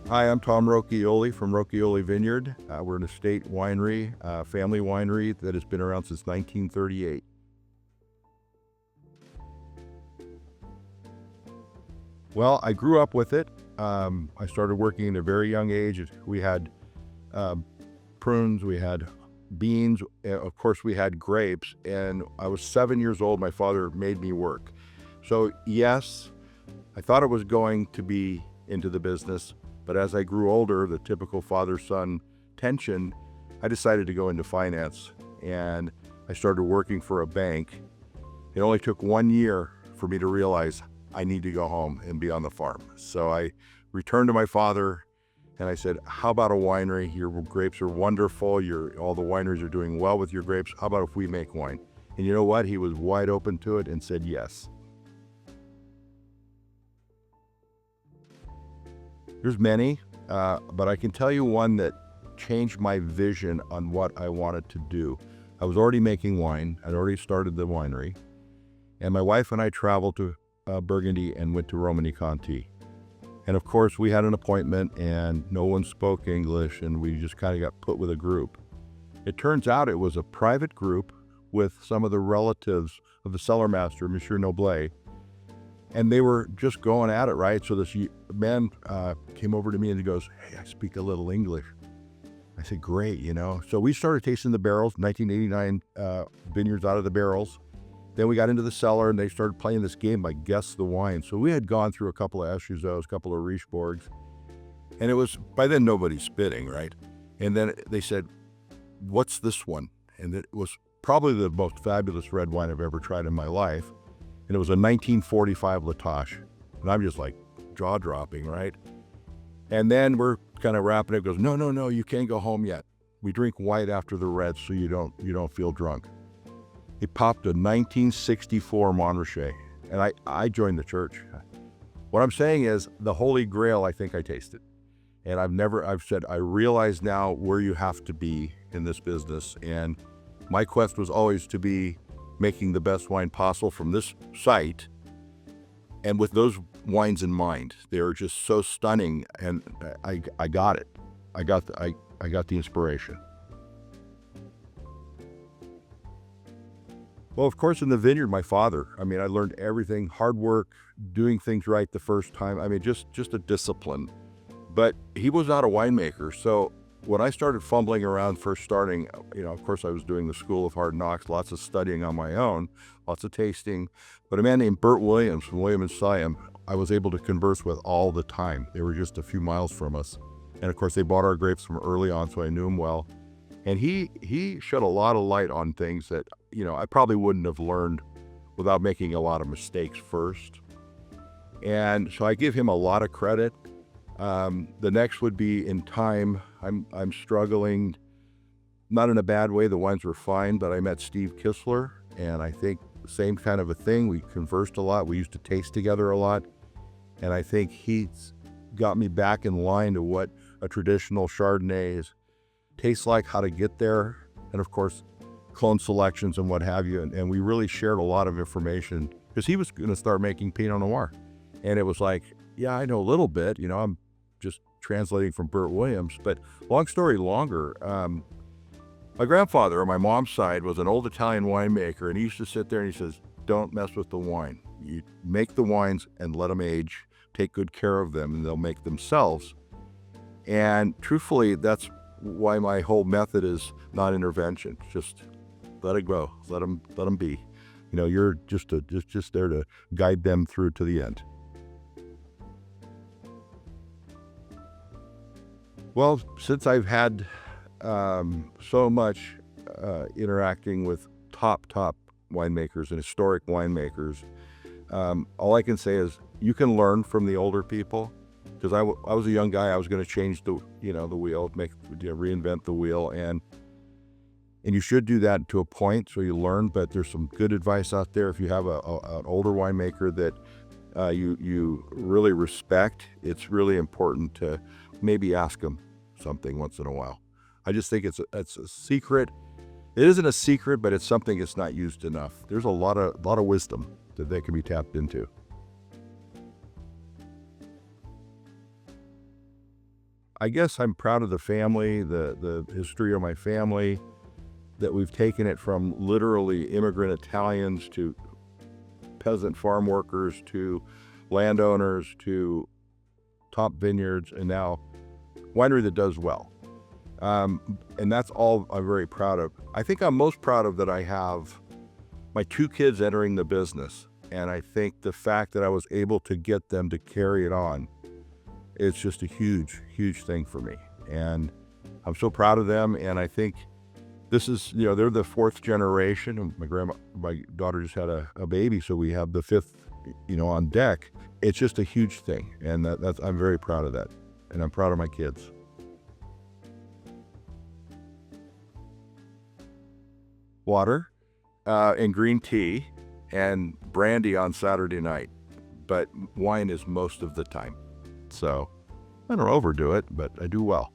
Hi, I'm Tom Rochioli from Rochioli Vineyard. We're an estate winery, family winery that has been around since 1938. Well, I grew up with it. I started working at a very young age. We had prunes, we had beans, of course we had grapes, and I was 7 years old. My father made me work. So yes, I thought it was going to be into the business, but as I grew older, the typical father-son tension, I decided to go into finance, and I started working for a bank. It only took 1 year for me to realize I need to go home and be on the farm. So I returned to my father and I said, how about a winery? Your grapes are wonderful. All the wineries are doing well with your grapes. How about if we make wine? And you know what? He was wide open to it and said yes. There's many, but I can tell you one that changed my vision on what I wanted to do. I was already making wine. I'd already started the winery. And my wife and I traveled to Burgundy and went to Romanée-Conti. And of course, we had an appointment and no one spoke English, and we just kind of got put with a group. It turns out it was a private group with some of the relatives of the cellar master, Monsieur Noblet, and they were just going at it, right? So this man came over to me and he goes, hey, I speak a little English. I said, great, So we started tasting the barrels, 1989 vineyards out of the barrels. Then we got into the cellar and they started playing this game by Guess the Wine. So we had gone through a couple of Eschuzos, a couple of Richebourgs, and it was, by then nobody's spitting, right? And then they said, what's this one? And it was probably the most fabulous red wine I've ever tried in my life. And it was a 1945 Latache. And I'm just like jaw dropping, right? And then we're kind of wrapping it. It goes, no, you can't go home yet. We drink white after the red so you don't feel drunk. It popped a 1964 Montrachet, and I joined the church. What I'm saying is the Holy Grail, I think I tasted. And I've said, I realize now where you have to be in this business. And my quest was always to be making the best wine possible from this site. And with those wines in mind, they are just so stunning. And I got it. I got the inspiration. Well, of course, in the vineyard, my father, I learned everything, hard work, doing things right the first time. Just a discipline. But he was not a winemaker. So when I started fumbling around first starting, of course, I was doing the School of Hard Knocks, lots of studying on my own, lots of tasting. But a man named Bert Williams from William & Siam, I was able to converse with all the time. They were just a few miles from us. And of course, they bought our grapes from early on, so I knew him well. And he shed a lot of light on things that, I probably wouldn't have learned without making a lot of mistakes first. And so I give him a lot of credit. The next would be in time. I'm struggling, not in a bad way. The wines were fine, but I met Steve Kistler, and I think the same kind of a thing. We conversed a lot. We used to taste together a lot. And I think he's got me back in line to what a traditional Chardonnay tastes like, how to get there, and of course, clone selections and what have you. And we really shared a lot of information because he was going to start making Pinot Noir. And it was like, yeah, I know a little bit, I'm just translating from Bert Williams. But long story longer, my grandfather on my mom's side was an old Italian winemaker, and he used to sit there and he says, don't mess with the wine. You make the wines and let them age, take good care of them, and they'll make themselves. And truthfully, that's why my whole method is not intervention. Just let it go. Let them be. You're just there to guide them through to the end. Well, since I've had so much interacting with top winemakers and historic winemakers, all I can say is you can learn from the older people. Because I was a young guy, I was going to change the wheel, reinvent the wheel, and you should do that to a point so you learn. But there's some good advice out there. If you have an older winemaker that you really respect, it's really important to maybe ask them something once in a while. I just think it's a secret. It isn't a secret, but it's something that's not used enough. There's a lot of wisdom that they can be tapped into. I guess I'm proud of the family, the history of my family, that we've taken it from literally immigrant Italians to peasant farm workers to landowners to top vineyards, and now winery that does well. And that's all I'm very proud of. I think I'm most proud of that I have my 2 kids entering the business. And I think the fact that I was able to get them to carry it on, it's just a huge, huge thing for me. And I'm so proud of them. And I think this is, they're the 4th generation. And my daughter just had a baby, so we have the 5th, on deck. It's just a huge thing. And I'm very proud of that. And I'm proud of my kids. Water and green tea and brandy on Saturday night, but wine is most of the time. So I don't overdo it, but I do well.